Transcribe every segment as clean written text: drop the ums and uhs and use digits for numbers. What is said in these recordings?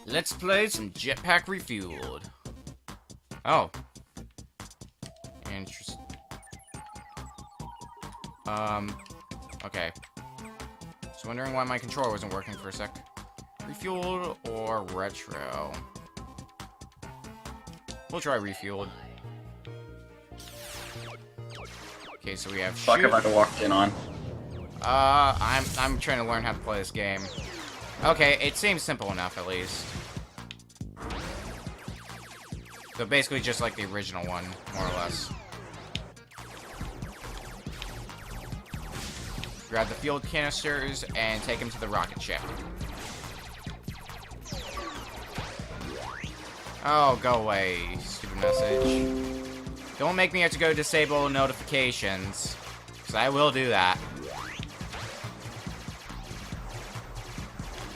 Let's play some Jetpac Refuelled. Oh. Interesting. Okay. Just wondering why my controller wasn't working for a sec. Refuelled or retro? We'll try Refuelled. Okay, so we have Fuck shoot. if I walked in on. I'm trying to learn how to play this game. Okay, it seems simple enough at least. So basically just like the original one, more or less. Grab the field canisters and take them to the rocket ship. Oh, go away, stupid message. Don't make me have to go disable notifications, because I will do that.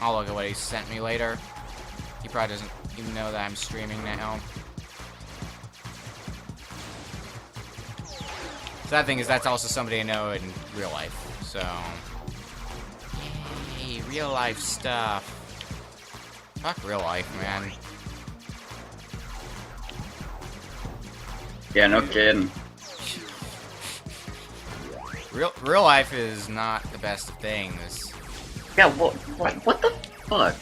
I'll look at what he sent me later. He probably doesn't even know that I'm streaming now. Sad thing is, that's also somebody I know in real life, so... Yay, real life stuff. Fuck real life, man. Yeah, no kidding. Real life is not the best of things. Yeah, what the fuck?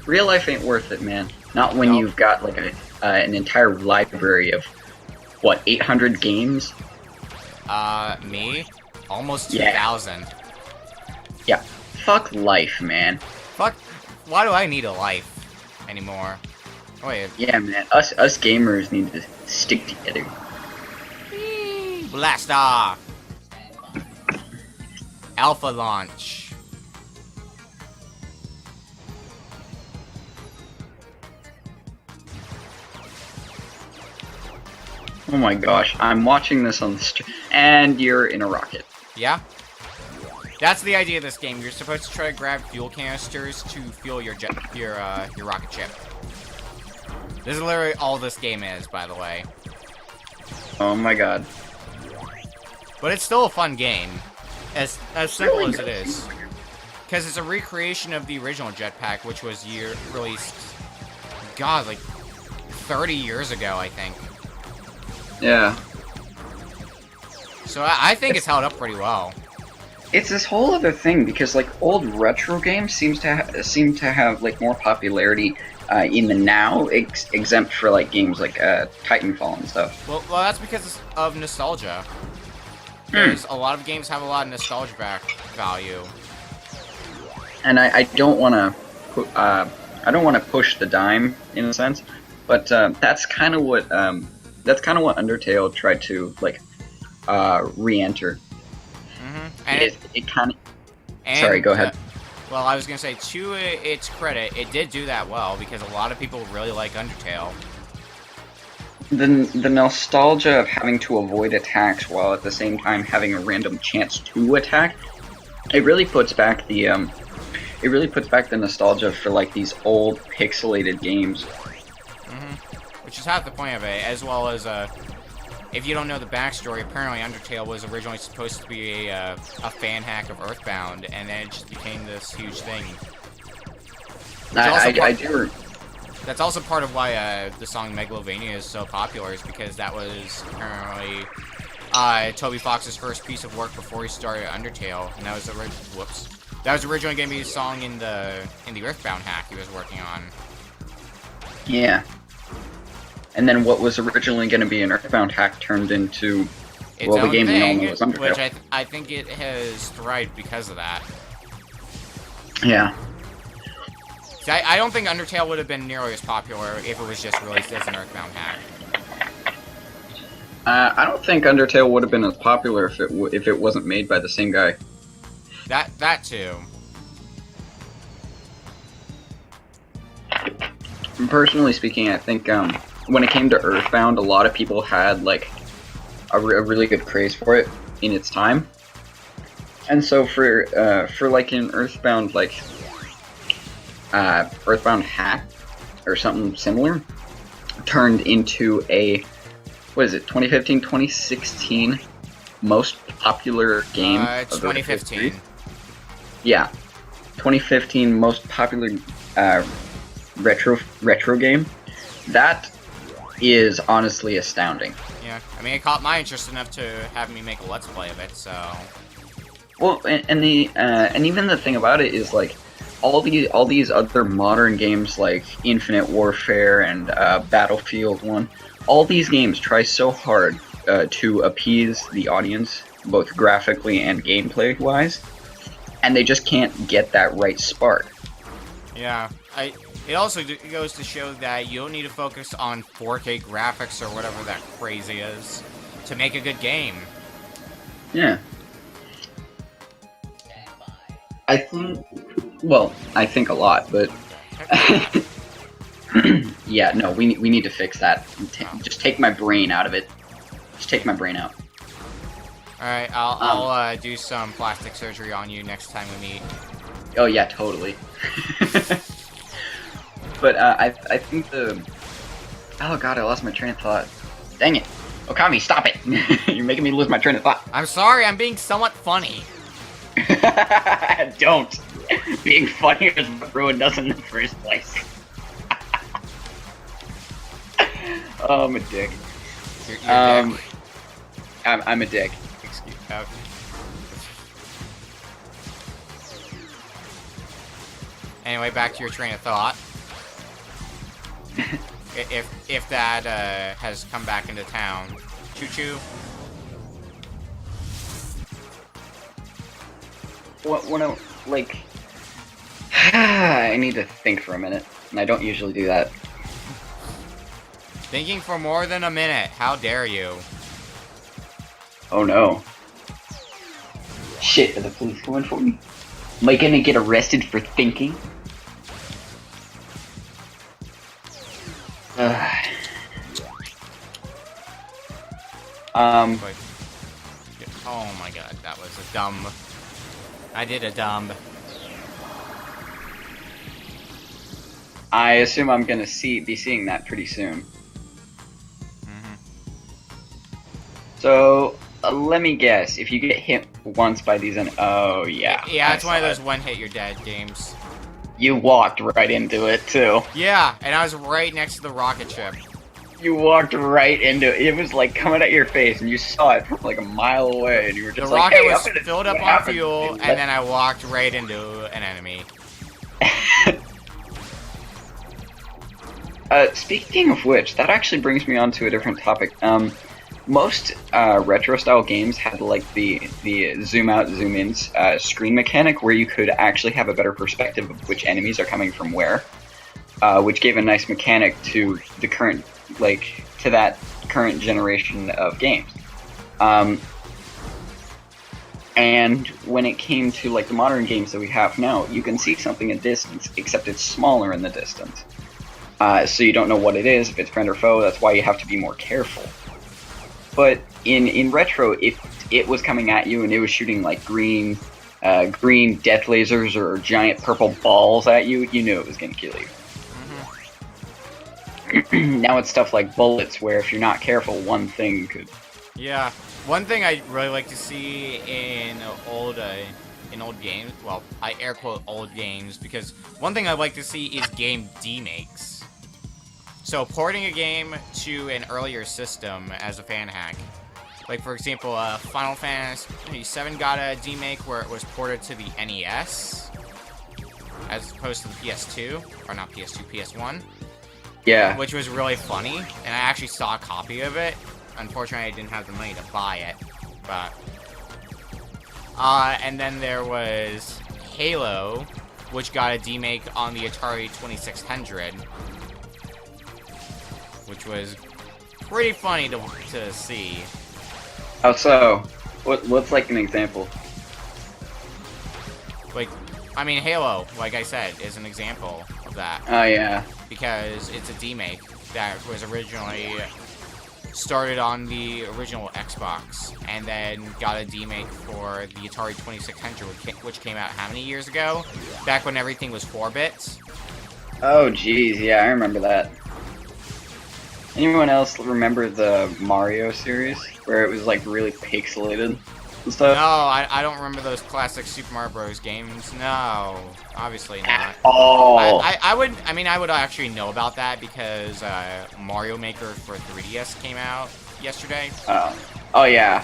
Real life ain't worth it, man. Not when Nope. you've got like an entire library of what 800 games. Me? Almost Yeah. 2,000. Yeah, fuck life, man. Fuck, why do I need a life anymore? Oh, wait. Yeah, man. Us gamers need to stick together. Blast off! Alpha launch. Oh my gosh, I'm watching this on the stream, and you're in a rocket. Yeah? That's the idea of this game. You're supposed to try to grab fuel canisters to fuel your rocket ship. This is literally all this game is, by the way. Oh my god. But it's still a fun game. As simple Really as it is. Because it's a recreation of the original Jetpac, which was released, God, like 30 years ago, I think. Yeah. So I think it's held up pretty well. It's this whole other thing because like old retro games seem to have like more popularity in the now, exempt for like games like Titanfall and stuff. Well, that's because of nostalgia. Because a lot of games have a lot of nostalgia value. And I don't want to push the dime in a sense, but that's kind of what Undertale tried to like re-enter. And It kind of. and, Sorry, go ahead. Well, I was gonna say, to its credit, it did do that well because a lot of people really like Undertale. The nostalgia of having to avoid attacks while at the same time having a random chance to attack, it really puts back the nostalgia for like these old pixelated games. Which is half the point of it, as well as if you don't know the backstory, apparently Undertale was originally supposed to be a fan hack of Earthbound, and then it just became this huge thing. I do. That's also part of why the song Megalovania is so popular, is because that was apparently Toby Fox's first piece of work before he started Undertale, and that was originally going to be a song in the Earthbound hack he was working on. Yeah. And then what was originally going to be an Earthbound hack turned into Its the own game we all thing, know as Undertale. which I think it has thrived because of that. Yeah. See, I don't think Undertale would have been nearly as popular if it was just released as an Earthbound hack. I don't think Undertale would have been as popular if it wasn't made by the same guy. That too. Personally speaking, I think when it came to Earthbound, a lot of people had like a really good craze for it in its time, and so for like an Earthbound Earthbound hack or something similar turned into a 2015 2016 most popular game It's of the 2015. Yeah, 2015 most popular retro game, that is honestly astounding. Yeah, I mean, it caught my interest enough to have me make a Let's Play of it, so... Well, and even the thing about it is, like, all these other modern games like Infinite Warfare and Battlefield 1, all these games try so hard to appease the audience, both graphically and gameplay-wise, and they just can't get that right spark. Yeah, it also goes to show that you don't need to focus on 4K graphics or whatever that crazy is to make a good game. Yeah. I think a lot, but yeah, no, we need to fix that. Just take my brain out of it. Just take my brain out. Alright, I'll do some plastic surgery on you next time we meet. Oh yeah, totally. But I think oh god, I lost my train of thought. Dang it, Okami, stop it! You're making me lose my train of thought. I'm sorry, I'm being somewhat funny. Don't. Being funnier is what ruined us in the first place. Oh, I'm a dick. You're a dick. I'm a dick. Excuse me. Okay. Anyway, back to your train of thought. if that has come back into town, choo choo. When I, like, I need to think for a minute, and I don't usually do that. Thinking for more than a minute. How dare you? Oh no. Shit, are the police coming for me? Am I gonna get arrested for thinking? But, oh my god, that was a dumb... I did a dumb... I assume I'm gonna be seeing that pretty soon. So, let me guess. If you get hit once by these, oh yeah. Yeah, it's one of those one hit you're dead games. You walked right into it too. Yeah, and I was right next to the rocket ship. You walked right into it. It was like coming at your face, and you saw it from like a mile away, and you were just the like, rocket hey, was filled up on fuel, and then I walked right into an enemy. Speaking of which, that actually brings me on to a different topic. Most retro-style games had like the zoom out, zoom in screen mechanic, where you could actually have a better perspective of which enemies are coming from where, which gave a nice mechanic to the current, like, to that current generation of games. And when it came to like the modern games that we have now, you can see something at distance, except it's smaller in the distance. So you don't know what it is, if it's friend or foe. That's why you have to be more careful. But in retro, if it was coming at you and it was shooting like green death lasers or giant purple balls at you, you knew it was going to kill you. Now it's stuff like bullets, where if you're not careful, one thing could... Yeah, one thing I really like to see in old games, well, I air quote old games, because one thing I'd like to see is game demakes. So porting a game to an earlier system as a fan hack. Like, for example, Final Fantasy VII got a demake where it was ported to the NES, as opposed to the PS2, or not PS2, PS1. Yeah. Which was really funny, and I actually saw a copy of it. Unfortunately, I didn't have the money to buy it, but... and then there was Halo, which got a demake on the Atari 2600, which was pretty funny to see. How so? What's like an example? Like, I mean, Halo, like I said, is an example of that. Oh yeah. Because it's a demake that was originally started on the original Xbox, and then got a demake for the Atari 2600, which came out how many years ago? Back when everything was 4-bits. Oh geez, yeah, I remember that. Anyone else remember the Mario series, where it was like really pixelated? and stuff? No, I don't remember those classic Super Mario Bros. Games. No, obviously not. Oh. I would. I mean, I would actually know about that because Mario Maker for 3DS came out yesterday. Oh yeah.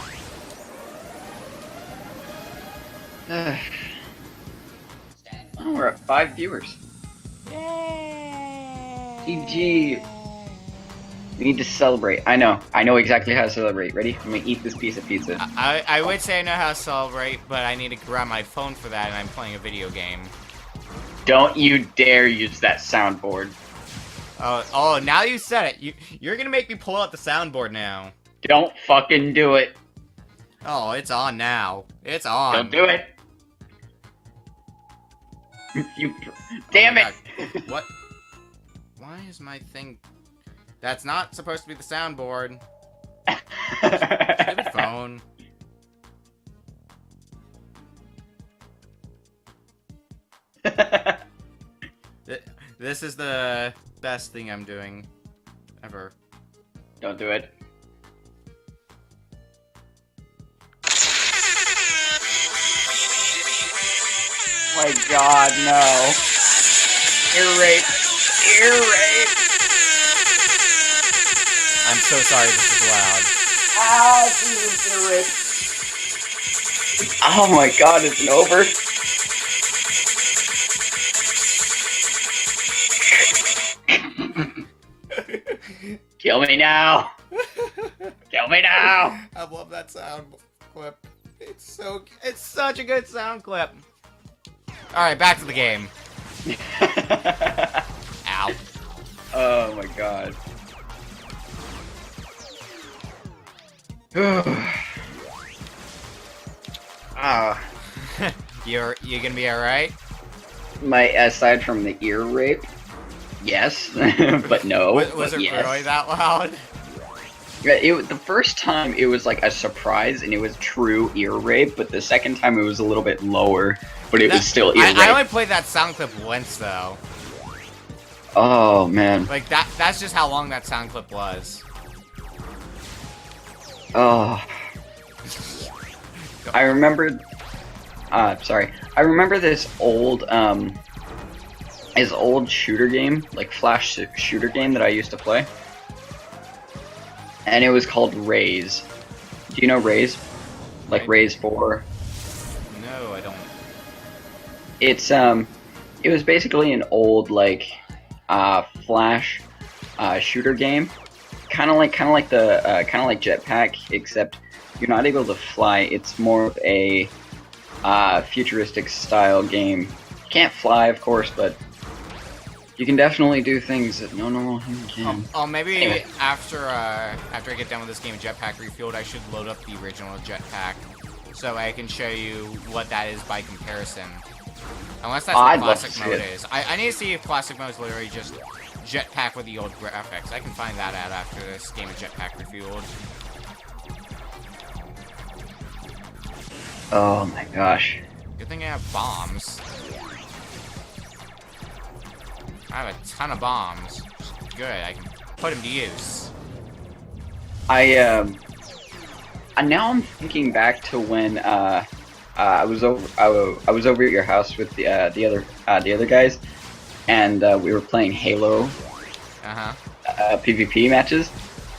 Oh, we're at 5 viewers. Yay! GG. We need to celebrate. I know exactly how to celebrate. Ready? I'm gonna eat this piece of pizza. I would say I know how to celebrate, but I need to grab my phone for that, and I'm playing a video game. Don't you dare use that soundboard. Oh, now you said it. You're gonna make me pull out the soundboard now. Don't fucking do it. Oh, it's on now. It's on. Don't do it. You. Damn it. God. What? Why is my thing? That's not supposed to be the soundboard. Stupid phone. This is the best thing I'm doing ever. Don't do it. Oh my God, no. Ear rape. Ear rape. I'm so sorry this is loud. Ah, Jesus, ear rape. Oh my God, is it over? Kill me now! Kill me now! I love that sound clip. It's such a good sound clip. Alright, back to the game. Ow. Oh my God. Ah. You're gonna be alright? Aside from the ear rape, yes, but no. Was it yes. really that loud? Yeah, the first time it was like a surprise and it was true ear rape, but the second time it was a little bit lower, but it was still ear rape. I only played that sound clip once though. Oh man. Like that's just how long that sound clip was. Oh. I remembered. Sorry. I remember this old shooter game, like flash shooter game that I used to play, and it was called Raze. Do you know Raze? Like Raze 4. No, I don't. It's it was basically an old like flash shooter game, kind of like Jetpac, except you're not able to fly. It's more of a futuristic style game. You can't fly, of course, but you can definitely do things that no normal human can. Oh, maybe Anyway. after I get done with this game of Jetpac Refuelled, I should load up the original Jetpac so I can show you what that is by comparison. Unless that's what classic mode is. I need to see if classic mode is literally just Jetpac with the old graphics. I can find that out after this game of Jetpac Refuelled. Oh my gosh. Good thing I have bombs. I have a ton of bombs. Good, I can put them to use. And now I'm thinking back to when I was over at your house with the other guys, and we were playing Halo PvP matches.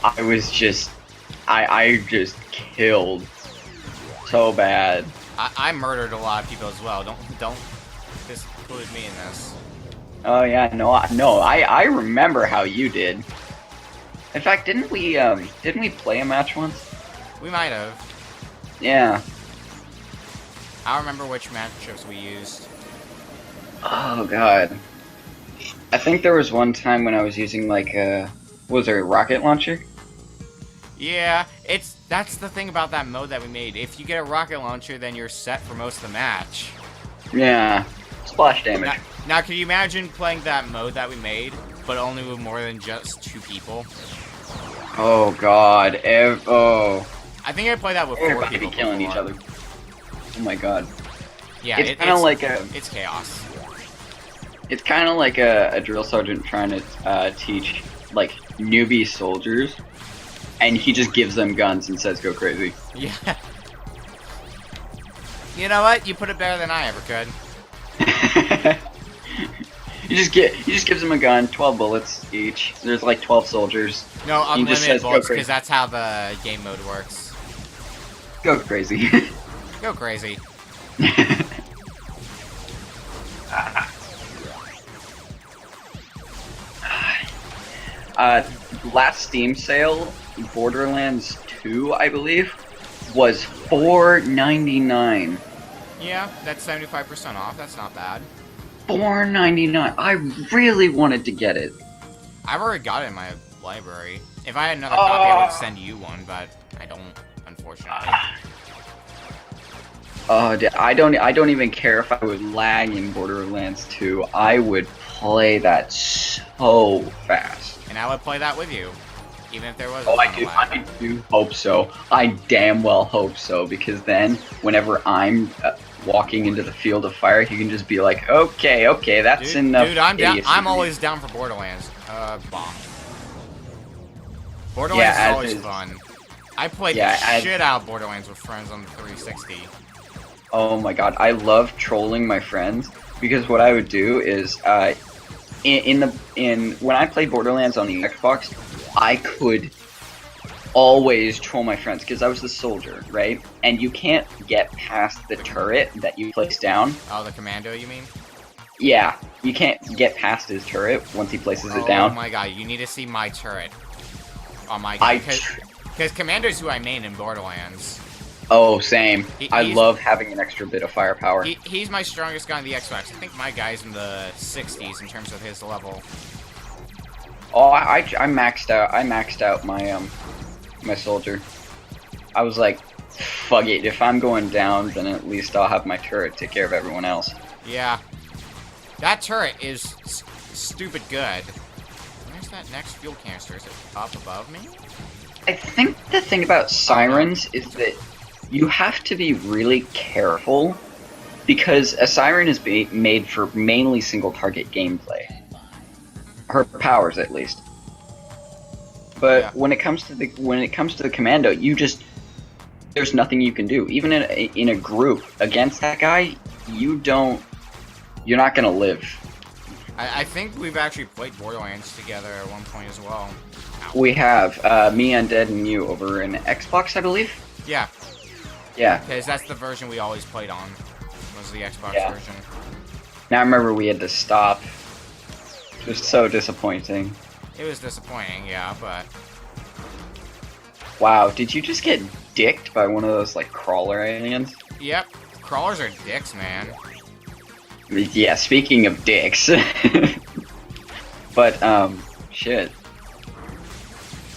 I just killed so bad. I murdered a lot of people as well. Don't include me in this. Oh yeah, I remember how you did. In fact, didn't we play a match once? We might have. Yeah. I don't remember which matchups we used. Oh god. I think there was one time when I was using like was there a rocket launcher? Yeah, that's the thing about that mode that we made. If you get a rocket launcher, then you're set for most of the match. Yeah. Splash damage. Now, can you imagine playing that mode that we made, but only with more than just 2 people? Oh god. Oh. I think I played that with 4 Everybody people be killing before. each other. Oh my god. Yeah, it's kind of like it's chaos. It's kind of like a drill sergeant trying to teach like newbie soldiers, and he just gives them guns and says go crazy. Yeah. You know what? You put it better than I ever could. He just gives him a gun, 12 bullets each. There's like 12 soldiers. No, He just unlimited says, "Go bullets, crazy." because that's how the game mode works. Go crazy. Go crazy. Last Steam sale, Borderlands 2, I believe, was $4.99. Yeah, that's 75% off. That's not bad. $4.99. I really wanted to get it. I've already got it in my library. If I had another copy, I would send you one, but I don't, unfortunately. I don't even care if I would lag in Borderlands 2. I would play that so fast. And I would play that with you, even if there was. Oh, I do hope so. I damn well hope so, because then, whenever I'm walking into the field of fire, you can just be like, okay, that's enough. Dude, I'm down. idiocy." I'm always down for Borderlands. Bomb. Borderlands is always fun. I played the shit out of Borderlands with friends on the 360. Oh my god, I love trolling my friends, because what I would do is, when I played Borderlands on the Xbox, I could always troll my friends, because I was the soldier, right? And you can't get past the turret that you place down. Oh, the commando, you mean? Yeah, you can't get past his turret once he places it down. Oh my god, you need to see my turret. Oh my god, because commando's who I main in Borderlands. Oh, same. I love having an extra bit of firepower. He's my strongest guy on the Xbox. I think my guy's in the 60s in terms of his level. Oh, I maxed out. I maxed out my my soldier. I was like, fuck it. If I'm going down, then at least I'll have my turret take care of everyone else. Yeah, that turret is stupid good. Where's that next fuel canister? Is it up above me? I think the thing about sirens is that you have to be really careful, because a siren is made for mainly single target gameplay. Her powers, at least. But when it comes to the commando, there's nothing you can do. Even in a group against that guy, you're not gonna live. I think we've actually played Borderlands together at one point as well. We have me, Undead, and you over in Xbox, I believe. Yeah. Yeah. Because that's the version we always played on. Was the Xbox version. Now I remember we had to stop. It was so disappointing. It was disappointing, yeah, but... Wow, did you just get dicked by one of those, like, crawler aliens? Yep. Crawlers are dicks, man. Yeah, speaking of dicks. But, shit.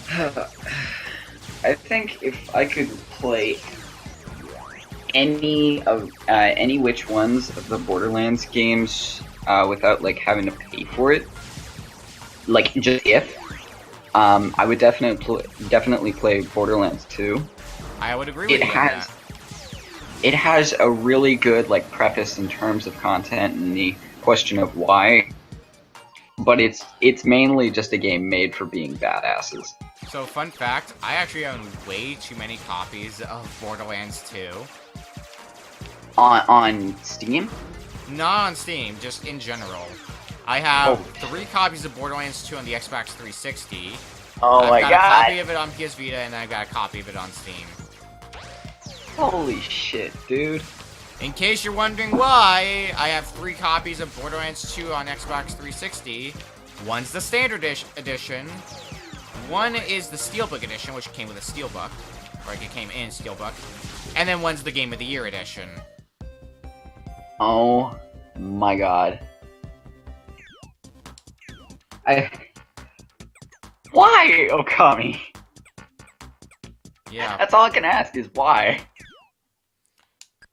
I think if I could play any which ones of the Borderlands games without like having to pay for it, like just I would definitely play Borderlands 2. I would agree with you on that. It has a really good like preface in terms of content and the question of why, but it's mainly just a game made for being badasses. So, fun fact, I actually own way too many copies of Borderlands 2. On Steam? Not on Steam, just in general. I have 3 copies of Borderlands 2 on the Xbox 360. Oh my god! I've got a copy of it on PS Vita, and I got a copy of it on Steam. Holy shit, dude. In case you're wondering why, I have 3 copies of Borderlands 2 on Xbox 360. One's the Standard Edition. One is the Steelbook Edition, which came with a Steelbook. Or like it came in Steelbook. And then one's the Game of the Year Edition. Oh my god. Why, Okami? Yeah. That's all I can ask is why.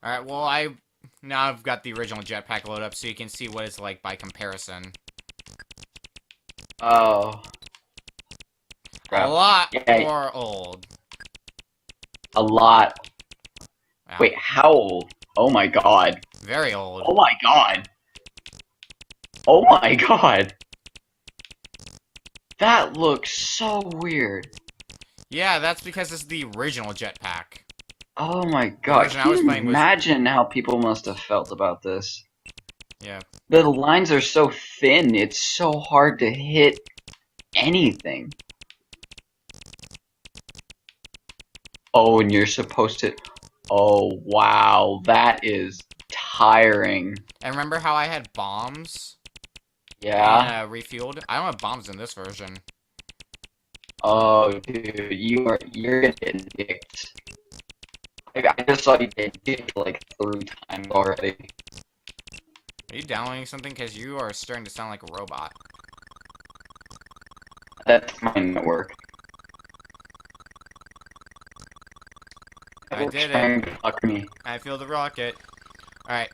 Alright, well, now I've got the original Jetpac load up so you can see what it's like by comparison. Oh. A lot more old. A lot. Wow. Wait, how old? Oh my god. Very old. Oh my god. Oh my god. That looks so weird. Yeah, that's because it's the original Jetpac. Oh my The god, version I can was you playing was imagine how people must have felt about this? yeah. The lines are so thin, it's so hard to hit anything. Oh, and you're supposed to. Oh, wow, that is tiring. And remember how I had bombs in Yeah? Refueled? I don't have bombs in this version. Oh, dude, you're gonna get dicked. Like, I just saw you get dicked like 3 times already. Are you downloading something? Because you are starting to sound like a robot. That's my network. I Network's did it. trying to fuck me. I feel the rocket. Alright.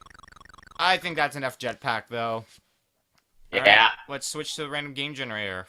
I think that's enough jetpack, though. Alright, Yeah. let's switch to the random game generator.